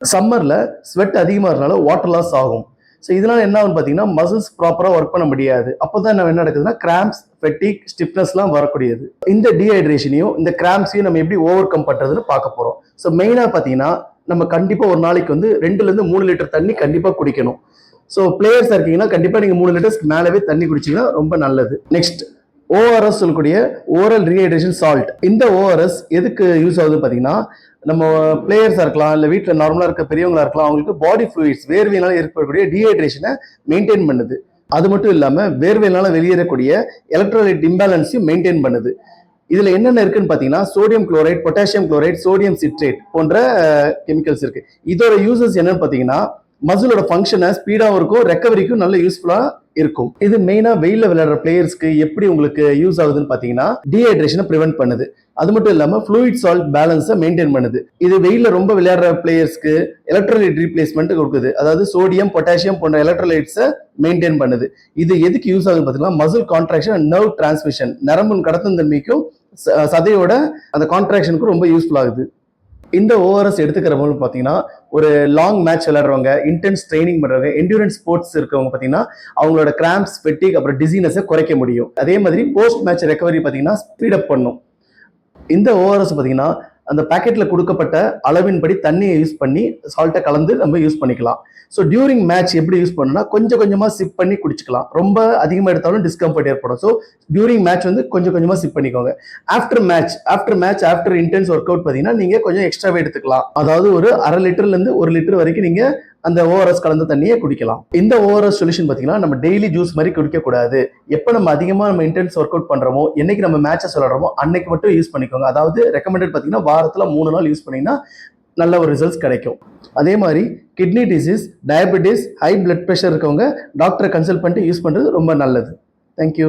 சம்மர்ல ஸ்வெட் அதிகமாக இருந்தாலும் வாட்டர் லாஸ் ஆகும். ஸோ இதனால என்ன ஆகும் பார்த்தீங்கன்னா மசில்ஸ் ப்ராப்பராக ஒர்க் பண்ண முடியாது. அப்போ தான் என்ன நடக்குதுன்னா கிராம்ப்ஸ், ஃபெட்டிக், ஸ்டிஃப்னஸ்லாம் வரக்கூடியது. இந்த டீஹைட்ரேஷனையும் இந்த கிராம்ப்ஸையும் நம்ம எப்படி ஓவர் கம் பண்ணுறதுன்னு பார்க்க போகிறோம். ஸோ மெயினாக பார்த்தீங்கன்னா நம்ம கண்டிப்பாக ஒரு நாளைக்கு வந்து 2லேருந்து 3 லிட்டர் தண்ணி கண்டிப்பாக குடிக்கணும். ஸோ பிளேயர்ஸ் இருக்கீங்கன்னா கண்டிப்பாக நீங்கள் 3 லிட்டர்ஸ்க்கு மேலவே தண்ணி குடிச்சிங்கன்னா ரொம்ப நல்லது. நெக்ஸ்ட் ஓஆர்எஸ் சொல்லக்கூடிய ஓரல் ரீஹைட்ரேஷன் சால்ட். இந்த ஓஆர்எஸ் எதுக்கு யூஸ் ஆகுதுன்னு பார்த்தீங்கன்னா நம்ம பிளேயர்ஸாக இருக்கலாம், இல்லை வீட்டில் நார்மலாக இருக்க பெரியவங்களா இருக்கலாம், அவங்களுக்கு பாடி ஃப்ளூயிட்ஸ் வேர்வையினால ஏற்படக்கூடிய டீஹைட்ரேஷனை மெயின்டைன் பண்ணுது. அது மட்டும் இல்லாமல் வேர்வையினால வெளியேறக்கூடிய எலக்ட்ரோலைட் இம்பேலன்ஸையும் மெயின்டைன் பண்ணுது. இதில் என்னென்ன இருக்குன்னு பார்த்தீங்கன்னா sodium chloride, potassium chloride, sodium citrate போன்ற கெமிக்கல்ஸ் இருக்கு. இதோட யூசஸ் என்னன்னு பார்த்தீங்கன்னா மசிலோட ஃபங்க்ஷனை ஸ்பீடாகவும் இருக்கும், ரெக்கவரிக்கும் நல்ல யூஸ்ஃபுல்லாக இருக்கும். இது மெயினாக வெயிலில் விளையாடுற பிளேயர்ஸ்க்கு எப்படி உங்களுக்கு யூஸ் ஆகுதுன்னு பார்த்தீங்கன்னா டீஹைட்ரேஷனை ப்ரிவென்ட் பண்ணுது. அது மட்டும் இல்லாமல் ஃப்ளூயிட் சால்ட் பேலன்ஸை மெயின்டைன் பண்ணுது. இது வெயிலில் ரொம்ப விளையாடுற பிளேயர்ஸ்க்கு எலக்ட்ரோலைட் ரீப்ளேஸ்மெண்ட் கொடுக்குது. அதாவது சோடியம், பொட்டாசியம் போன்ற எலக்ட்ரோலைட்ஸை மெயின்டைன் பண்ணுது. இது எதுக்கு யூஸ் ஆகுதுன்னு பார்த்தீங்கன்னா muscle contraction and nerve transmission, நரம்பு கடத்தும் தன்மைக்கும் சதையோட அந்த கான்ட்ராக்ஷனுக்கும் ரொம்ப யூஸ்ஃபுல் ஆகுது. இந்த ஓஆர்எஸ் எடுத்துக்கிறவங்க பார்த்தீங்கன்னா ஒரு லாங் மேட்ச் விளையாடுறவங்க, இன்டென்ஸ் ட்ரைனிங் பண்ணுறவங்க, என்டூரன்ஸ் ஸ்போர்ட்ஸ் இருக்கவங்க பார்த்தீங்கன்னா அவங்களோட கிராம்ப்ஸ், ஃபெட்டிக், அப்புறம் டிசீனஸை குறைக்க முடியும். அதே மாதிரி போஸ்ட் மேட்ச் ரெக்கவரி பார்த்தீங்கன்னா ஸ்பீடப் பண்ணும். இந்த ஓஆர்எஸ் பார்த்தீங்கன்னா அந்த பேக்கெட்டில் கொடுக்கப்பட்ட அளவின்படி தண்ணியை யூஸ் பண்ணி சால்ட்டை கலந்து நம்ம யூஸ் பண்ணிக்கலாம். ஸோ டியூரிங் மேட்ச் எப்படி யூஸ் பண்ணணும்னா கொஞ்சம் கொஞ்சமாக சிப் பண்ணி குடிச்சிக்கலாம். ரொம்ப அதிகமாக எடுத்தாலும் டிஸ்கம்ஃபர்ட் ஏற்படும். ஸோ டியூரிங் மேட்ச் வந்து கொஞ்சம் கொஞ்சமாக சிப் பண்ணிக்கோங்க. ஆஃப்டர் இன்டென்ஸ் ஒர்க் அவுட் பார்த்தீங்கன்னா நீங்கள் கொஞ்சம் எக்ஸ்ட்ராவே எடுத்துக்கலாம். அதாவது ஒரு 1/2 லிட்டர்லேருந்து 1 லிட்டர் வரைக்கும் நீங்கள் அந்த ஓஆர்எஸ் கலந்த தண்ணியை குடிக்கலாம். இந்த ஓஆர்எஸ் சொல்யூஷன் பார்த்தீங்கன்னா நம்ம டெய்லி ஜூஸ் மாதிரி குடிக்கக்கூடாது. எப்போ நம்ம அதிகமாக நம்ம இன்டென்ஸ் ஒர்க் அவுட் பண்ணுறோமோ, என்னைக்கு நம்ம மேட்சஸ் விளையாடுறோமோ அன்னைக்கு மட்டும் யூஸ் பண்ணிக்கோங்க. அதாவது ரெக்கமெண்டட் பார்த்தீங்கன்னா வாரத்தில் 3 நாள் யூஸ் பண்ணிங்கன்னா நல்ல ஒரு ரிசல்ட்ஸ் கிடைக்கும். அதே மாதிரி kidney disease, diabetes, high blood pressure இருக்கவங்க டாக்டரை கன்சல்ட் பண்ணிட்டு யூஸ் பண்ணுறது ரொம்ப நல்லது. தேங்க்யூ.